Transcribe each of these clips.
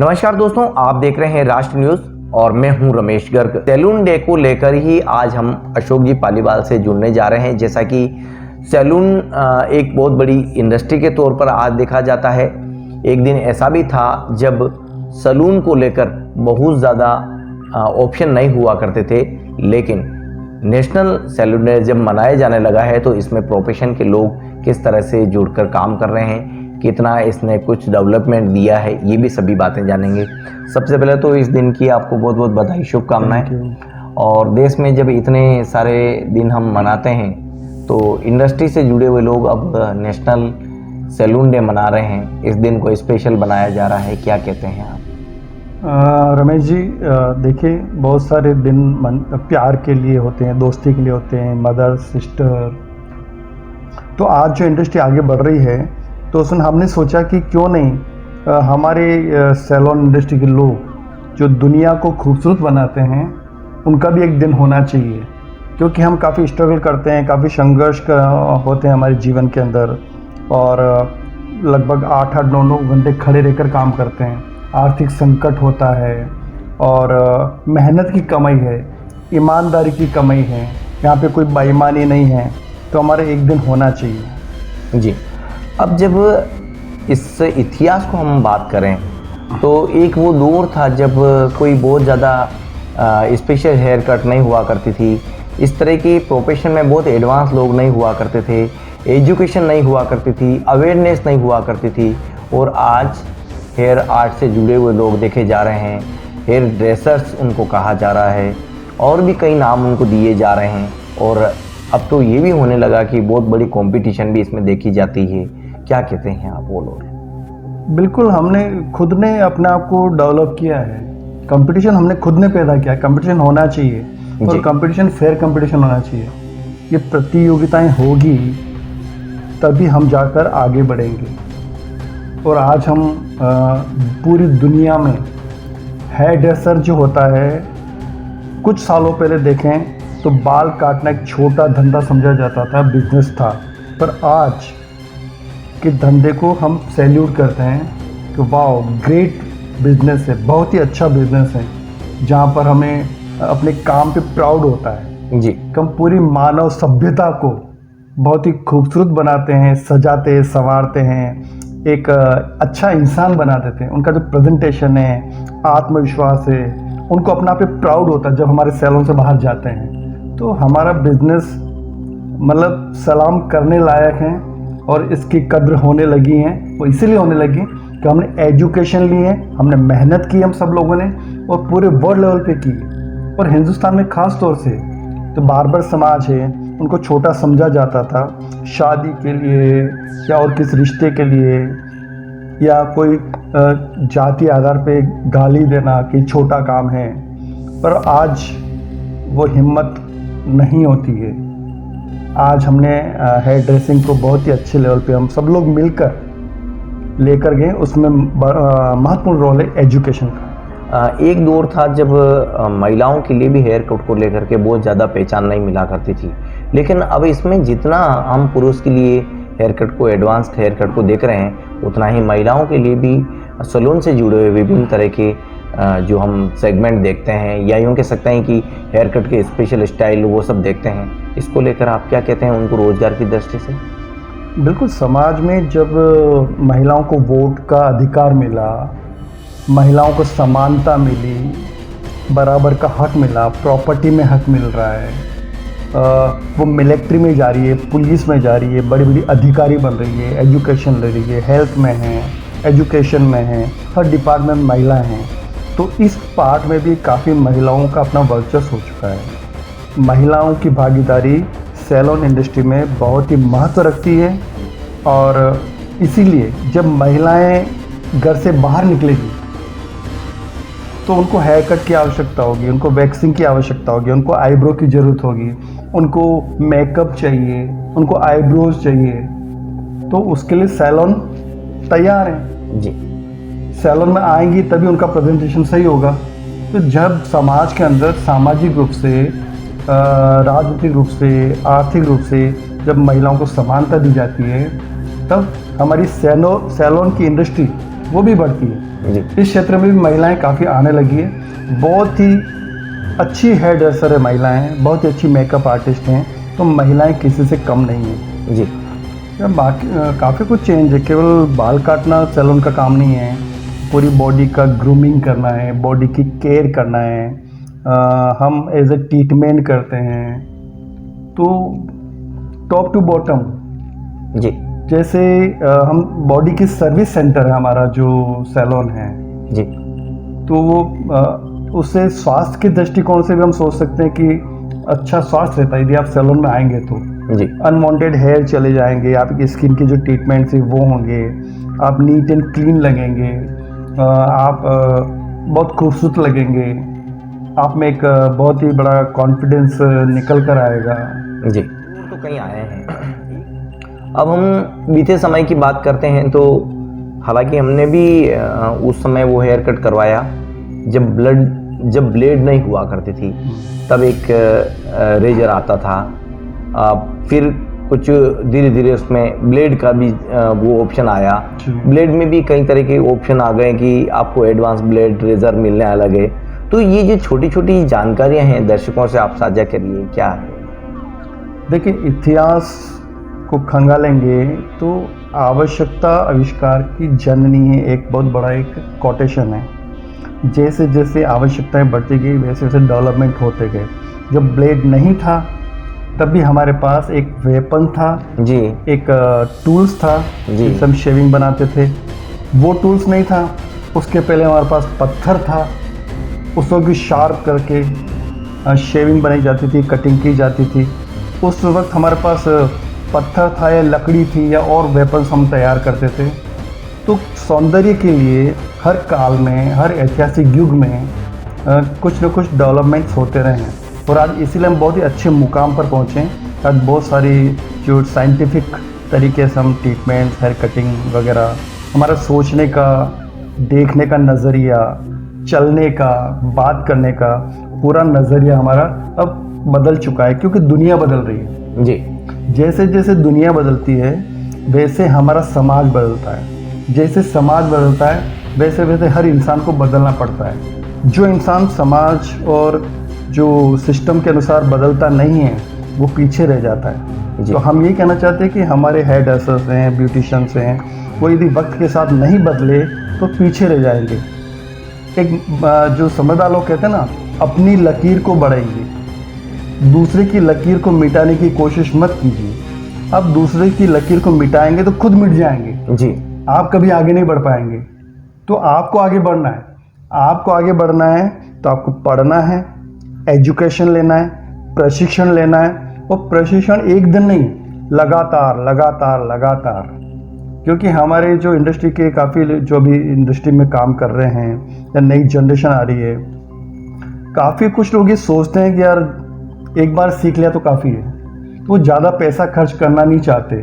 नमस्कार दोस्तों, आप देख रहे हैं राष्ट्र न्यूज और मैं हूं रमेश गर्ग। सैलून डे को लेकर ही आज हम अशोक जी पालीवाल से जुड़ने जा रहे हैं। जैसा कि सैलून एक बहुत बड़ी इंडस्ट्री के तौर पर आज देखा जाता है। एक दिन ऐसा भी था जब सैलून को लेकर बहुत ज़्यादा ऑप्शन नहीं हुआ करते थे, लेकिन नेशनल सैलून डे जब मनाया जाने लगा है तो इसमें प्रोफेशन के लोग किस तरह से जुड़कर काम कर रहे हैं, कितना इसने कुछ डेवलपमेंट दिया है, ये भी सभी बातें जानेंगे। सबसे पहले तो इस दिन की आपको बहुत बहुत बधाई, शुभकामनाएं। और देश में जब इतने सारे दिन हम मनाते हैं तो इंडस्ट्री से जुड़े हुए लोग अब नेशनल सैलून डे मना रहे हैं, इस दिन को स्पेशल बनाया जा रहा है, क्या कहते हैं आप? रमेश जी, देखिए बहुत सारे दिन प्यार के लिए होते हैं, दोस्ती के लिए होते हैं, मदर सिस्टर। तो आज जो इंडस्ट्री आगे बढ़ रही है तो उसमें हमने सोचा कि क्यों नहीं हमारे सैलून इंडस्ट्री के लोग जो दुनिया को खूबसूरत बनाते हैं उनका भी एक दिन होना चाहिए, क्योंकि हम काफ़ी स्ट्रगल करते हैं, काफ़ी संघर्ष होते हैं हमारे जीवन के अंदर और लगभग 8-8, 9-9 घंटे खड़े रहकर काम करते हैं। आर्थिक संकट होता है और मेहनत की कमाई है, ईमानदारी की कमाई है, यहाँ पे कोई बेईमानी नहीं है, तो हमारा एक दिन होना चाहिए जी। अब जब इस इतिहास को हम बात करें तो एक वो दौर था जब कोई बहुत ज़्यादा स्पेशल हेयर कट नहीं हुआ करती थी, इस तरह की प्रोफेशन में बहुत एडवांस लोग नहीं हुआ करते थे, एजुकेशन नहीं हुआ करती थी, अवेयरनेस नहीं हुआ करती थी। और आज हेयर आर्ट से जुड़े हुए लोग देखे जा रहे हैं, हेयर ड्रेसर्स उनको कहा जा रहा है और भी कई नाम उनको दिए जा रहे हैं। और अब तो ये भी होने लगा कि बहुत बड़ी कंपटीशन भी इसमें देखी जाती है, क्या कहते हैं आप वो लोग? बिल्कुल, हमने खुद ने अपने आप को डेवलप किया है। कंपटीशन हमने खुद ने पैदा किया है, कंपटीशन होना चाहिए और कंपटीशन फेयर कंपटीशन होना चाहिए। ये प्रतियोगिताएं होगी तभी हम जाकर आगे बढ़ेंगे। और आज हम पूरी दुनिया में हेयर ड्रेसर जो होता है, कुछ सालों पहले देखें तो बाल काटना एक छोटा धंधा समझा जाता था, बिजनेस था, पर आज के धंधे को हम सैल्यूट करते हैं कि वाह ग्रेट बिजनेस है, बहुत ही अच्छा बिजनेस है, जहाँ पर हमें अपने काम पे प्राउड होता है जी। हम पूरी मानव सभ्यता को बहुत ही खूबसूरत बनाते हैं, सजाते हैं, संवारते हैं, एक अच्छा इंसान बना देते हैं। उनका जो प्रेजेंटेशन है, आत्मविश्वास है, उनको अपना पे प्राउड होता है जब हमारे सैलून से बाहर जाते हैं। तो हमारा बिजनेस मतलब सलाम करने लायक है और इसकी कद्र होने लगी है। वो इसीलिए होने लगी कि हमने एजुकेशन ली है, हमने मेहनत की, हम सब लोगों ने, और पूरे वर्ल्ड लेवल पे की। और हिंदुस्तान में ख़ास तौर से तो बार्बर समाज है, उनको छोटा समझा जाता था शादी के लिए या और किस रिश्ते के लिए, या कोई जाति आधार पे गाली देना कि छोटा काम है। पर आज वो हिम्मत नहीं होती है। आज हमने हेयर ड्रेसिंग को बहुत ही अच्छे लेवल पे हम सब लोग मिलकर लेकर गए। उसमें महत्वपूर्ण रोल है एजुकेशन का। एक दौर था जब महिलाओं के लिए भी हेयर कट को लेकर के बहुत ज़्यादा पहचान नहीं मिला करती थी, लेकिन अब इसमें जितना हम पुरुष के लिए हेयर कट को, एडवांस्ड हेयर कट को देख रहे हैं, उतना ही महिलाओं के लिए भी सैलून से जुड़े हुए विभिन्न तरह के जो हम सेगमेंट देखते हैं, या यूँ कह सकते हैं कि हेयर कट के स्पेशल स्टाइल वो सब देखते हैं। इसको लेकर आप क्या कहते हैं उनको रोजगार की दृष्टि से? बिल्कुल, समाज में जब महिलाओं को वोट का अधिकार मिला, महिलाओं को समानता मिली, बराबर का हक मिला, प्रॉपर्टी में हक मिल रहा है, वो मिलिट्री में जा रही है, पुलिस में जा रही है, बड़ी बड़ी अधिकारी बन रही है, एजुकेशन ले रही है, हेल्थ में है, एजुकेशन में है, हर डिपार्टमेंट में महिलाएं हैं। तो इस पार्ट में भी काफ़ी महिलाओं का अपना वर्चस्व हो चुका है। महिलाओं की भागीदारी सैलून इंडस्ट्री में बहुत ही महत्व रखती है और इसीलिए जब महिलाएं घर से बाहर निकलेगी तो उनको हेयर कट की आवश्यकता होगी, उनको वैक्सिंग की आवश्यकता होगी, उनको आईब्रो की ज़रूरत होगी, उनको मेकअप चाहिए, उनको आईब्रोज चाहिए। तो उसके लिए सैलून तैयार है जी। सैलून में आएंगी तभी उनका प्रेजेंटेशन सही होगा। तो जब समाज के अंदर सामाजिक रूप से, राजनीतिक रूप से, आर्थिक रूप से जब महिलाओं को समानता दी जाती है, तब हमारी सैलून की इंडस्ट्री वो भी बढ़ती है। जी इस क्षेत्र में भी महिलाएं काफ़ी आने लगी है। बहुत ही अच्छी हेयर ड्रेसर है महिलाएं, बहुत ही अच्छी मेकअप आर्टिस्ट हैं, तो महिलाएं किसी से कम नहीं हैं। जी बाकी काफ़ी कुछ चेंज है, केवल बाल काटना सैलून का काम नहीं है, पूरी बॉडी का ग्रूमिंग करना है, बॉडी की केयर करना है। हम एज ए ट्रीटमेंट करते हैं, तो टॉप टू बॉटम जी जैसे हम बॉडी की सर्विस सेंटर है हमारा जो सैलून है, जी तो वो उससे स्वास्थ्य के दृष्टिकोण से भी हम सोच सकते हैं कि अच्छा स्वास्थ्य रहता है यदि आप सैलून में आएंगे तो। जी अनवांटेड हेयर चले जाएंगे, आपकी स्किन की जो ट्रीटमेंट्स है वो होंगे, आप नीट एंड क्लीन लगेंगे, आप बहुत खूबसूरत लगेंगे, आप में एक बहुत ही बड़ा कॉन्फिडेंस निकल कर आएगा। जी तो कहीं आए हैं। अब हम बीते समय की बात करते हैं तो हालांकि हमने भी उस समय वो हेयर कट करवाया जब ब्लेड नहीं हुआ करती थी, तब एक रेजर आता था। फिर कुछ धीरे धीरे उसमें ब्लेड का भी वो ऑप्शन आया। ब्लेड में भी कई तरह के ऑप्शन आ गए कि आपको एडवांस ब्लेड रेजर मिलने लगे। तो ये जो छोटी छोटी जानकारियां हैं दर्शकों से आप साझा करिए, क्या है? देखिए, इतिहास को खंगालेंगे तो आवश्यकता आविष्कार की जननी है, एक बहुत बड़ा एक कोटेशन है। जैसे जैसे आवश्यकताएं बढ़ती गई वैसे वैसे डेवलपमेंट होते गए। जब ब्लेड नहीं था तब भी हमारे पास एक वेपन था जी, एक टूल्स था जी। जिससे हम शेविंग बनाते थे। वो टूल्स नहीं था, उसके पहले हमारे पास पत्थर था, उसको भी शार्प करके शेविंग बनाई जाती थी, कटिंग की जाती थी। उस वक्त हमारे पास पत्थर था या लकड़ी थी या और वेपन्स हम तैयार करते थे। तो सौंदर्य के लिए हर काल में, हर ऐतिहासिक युग में कुछ न कुछ डेवलपमेंट्स होते रहे हैं, और आज इसीलिए हम बहुत ही अच्छे मुकाम पर पहुँचे हैं। आज बहुत सारी जो साइंटिफिक तरीके से हम ट्रीटमेंट, हेयर कटिंग वगैरह, हमारा सोचने का, देखने का नज़रिया, चलने का, बात करने का पूरा नज़रिया हमारा अब बदल चुका है, क्योंकि दुनिया बदल रही है। जी जैसे जैसे दुनिया बदलती है वैसे हमारा समाज बदलता है, जैसे समाज बदलता है वैसे वैसे हर इंसान को बदलना पड़ता है। जो इंसान समाज और जो सिस्टम के अनुसार बदलता नहीं है वो पीछे रह जाता है। तो हम ये कहना चाहते हैं कि हमारे हेयर ड्रेसर्स हैं, ब्यूटिशियंस हैं, वो यदि वक्त के साथ नहीं बदले तो पीछे रह जाएंगे। एक जो समझदार लोग कहते हैं ना, अपनी लकीर को बढ़ाइए, दूसरे की लकीर को मिटाने की कोशिश मत कीजिए। आप दूसरे की लकीर को मिटाएंगे तो खुद मिट जाएंगे जी, आप कभी आगे नहीं बढ़ पाएंगे। तो आपको आगे बढ़ना है, आपको आगे बढ़ना है तो आपको पढ़ना है, एजुकेशन लेना है, प्रशिक्षण लेना है। और प्रशिक्षण एक दिन नहीं, लगातार लगातार लगातार, क्योंकि हमारे जो इंडस्ट्री के काफ़ी जो भी इंडस्ट्री में काम कर रहे हैं या नई जनरेशन आ रही है, काफ़ी कुछ लोग ये सोचते हैं कि यार एक बार सीख लिया तो काफ़ी है, तो वो ज़्यादा पैसा खर्च करना नहीं चाहते,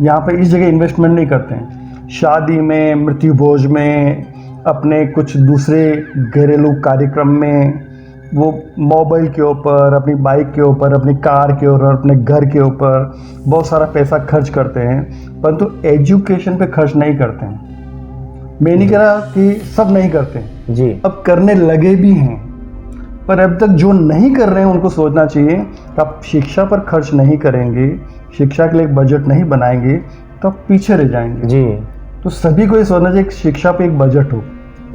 यहाँ पे इस जगह इन्वेस्टमेंट नहीं करते हैं। शादी में, मृत्यु भोज में, अपने कुछ दूसरे घरेलू कार्यक्रम में वो मोबाइल के ऊपर, अपनी बाइक के ऊपर, अपनी कार के ऊपर, अपने घर के ऊपर बहुत सारा पैसा खर्च करते हैं, परंतु एजुकेशन पे खर्च नहीं करते हैं। मैं नहीं कह रहा कि सब नहीं करते हैं जी, अब करने लगे भी हैं, पर अब तक जो नहीं कर रहे हैं उनको सोचना चाहिए कि आप शिक्षा पर खर्च नहीं करेंगे, शिक्षा के लिए एक बजट नहीं बनाएंगे तो आप पीछे रह जाएंगे। जी, तो सभी को ये सोचना चाहिए कि शिक्षा पे एक बजट हो,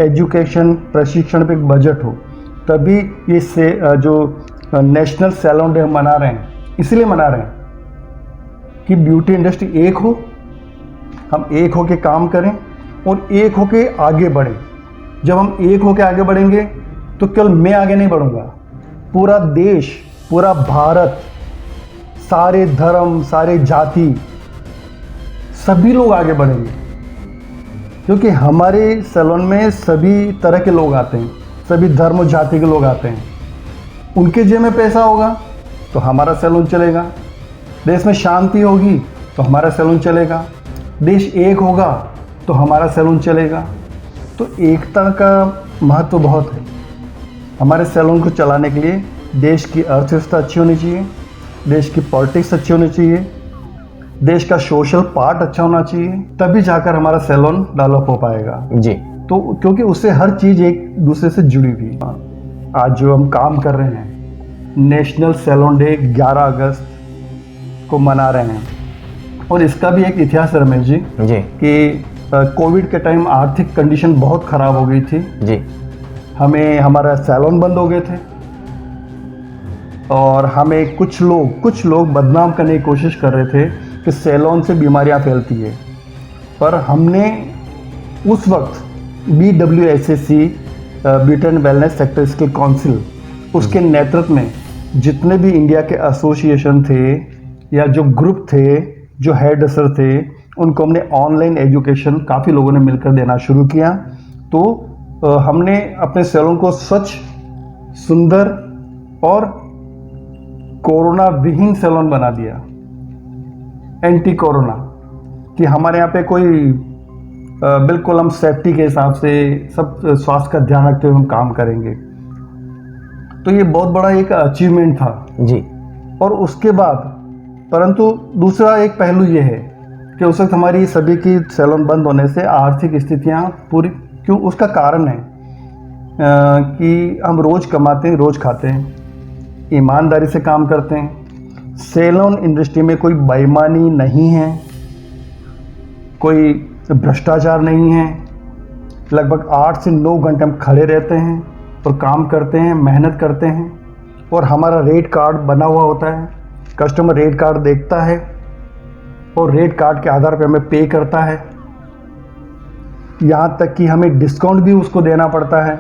एजुकेशन, प्रशिक्षण पे एक बजट हो, तभी ये से जो नेशनल सैलून डे हम मना रहे हैं, इसलिए मना रहे हैं कि ब्यूटी इंडस्ट्री एक हो, हम एक हो के काम करें और एक हो के आगे बढ़ें। जब हम एक हो के आगे बढ़ेंगे तो केवल मैं आगे नहीं बढ़ूंगा, पूरा देश, पूरा भारत, सारे धर्म, सारे जाति, सभी लोग आगे बढ़ेंगे, क्योंकि हमारे सैलून में सभी तरह के लोग आते हैं, सभी धर्म और जाति के लोग आते हैं। उनके जेब में पैसा होगा तो हमारा सैलून चलेगा, देश में शांति होगी तो हमारा सैलून चलेगा, देश एक होगा तो हमारा सैलून चलेगा। तो एकता का महत्व बहुत है। हमारे सैलून को चलाने के लिए देश की अर्थव्यवस्था अच्छी होनी चाहिए, देश की पॉलिटिक्स अच्छी होनी चाहिए, देश का सोशल पार्ट अच्छा होना चाहिए, तभी जाकर हमारा सैलून डेवलप हो पाएगा। जी। तो क्योंकि उससे हर चीज़ एक दूसरे से जुड़ी हुई है। आज जो हम काम कर रहे हैं, नेशनल सैलून डे 11 अगस्त को मना रहे हैं, और इसका भी एक इतिहास है रमेश जी जी कि कोविड के टाइम आर्थिक कंडीशन बहुत ख़राब हो गई थी। जी हमें हमारा सैलून बंद हो गए थे और हमें कुछ लोग बदनाम करने की कोशिश कर रहे थे कि सैलून से बीमारियां फैलती है। पर हमने उस वक्त BWSAC beauty and wellness sector skill council, उसके नेतृत्व में जितने भी इंडिया के एसोसिएशन थे या जो ग्रुप थे, जो हेयर ड्रेसर थे, उनको हमने ऑनलाइन एजुकेशन काफ़ी लोगों ने मिलकर देना शुरू किया। तो हमने अपने सैलून को स्वच्छ, सुंदर और कोरोना विहीन सैलून बना दिया, एंटी कोरोना, कि हमारे यहाँ पे कोई बिल्कुल हम सेफ्टी के हिसाब से सब स्वास्थ्य का ध्यान रखते हुए हम काम करेंगे। तो ये बहुत बड़ा एक अचीवमेंट था जी। और उसके बाद परंतु दूसरा एक पहलू ये है कि उस वक्त हमारी सभी की सैलून बंद होने से आर्थिक स्थितियाँ पूरी, क्यों, उसका कारण है कि हम रोज़ कमाते हैं, रोज़ खाते हैं, ईमानदारी से काम करते हैं। सैलून इंडस्ट्री में कोई बेईमानी नहीं है, कोई भ्रष्टाचार नहीं है। लगभग 8 से 9 घंटे हम खड़े रहते हैं और काम करते हैं, मेहनत करते हैं, और हमारा रेट कार्ड बना हुआ होता है। कस्टमर रेट कार्ड देखता है और रेट कार्ड के आधार पर हमें पे करता है। यहाँ तक कि हमें डिस्काउंट भी उसको देना पड़ता है।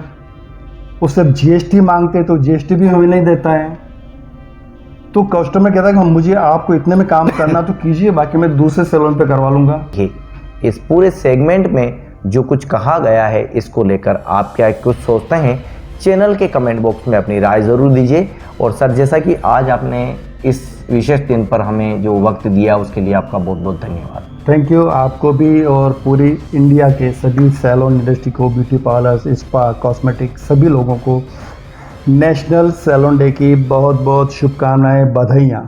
उससे GST मांगते तो GST भी हमें नहीं देता है। तो कस्टमर कहता है कि मुझे आपको इतने में काम करना तो कीजिए, बाकी मैं दूसरे सैलून पे करवा लूँगा। इस पूरे सेगमेंट में जो कुछ कहा गया है, इसको लेकर आप क्या कुछ सोचते हैं? चैनल के कमेंट बॉक्स में अपनी राय ज़रूर दीजिए। और सर, जैसा कि आज आपने इस विशेष दिन पर हमें जो वक्त दिया, उसके लिए आपका बहुत बहुत धन्यवाद। थैंक यू आपको भी, और पूरी इंडिया के सभी सैलून इंडस्ट्री को, ब्यूटी पार्लर्स, स्पा, कॉस्मेटिक सभी लोगों को नेशनल सैलून डे की बहुत बहुत शुभकामनाएं, बधाइयाँ।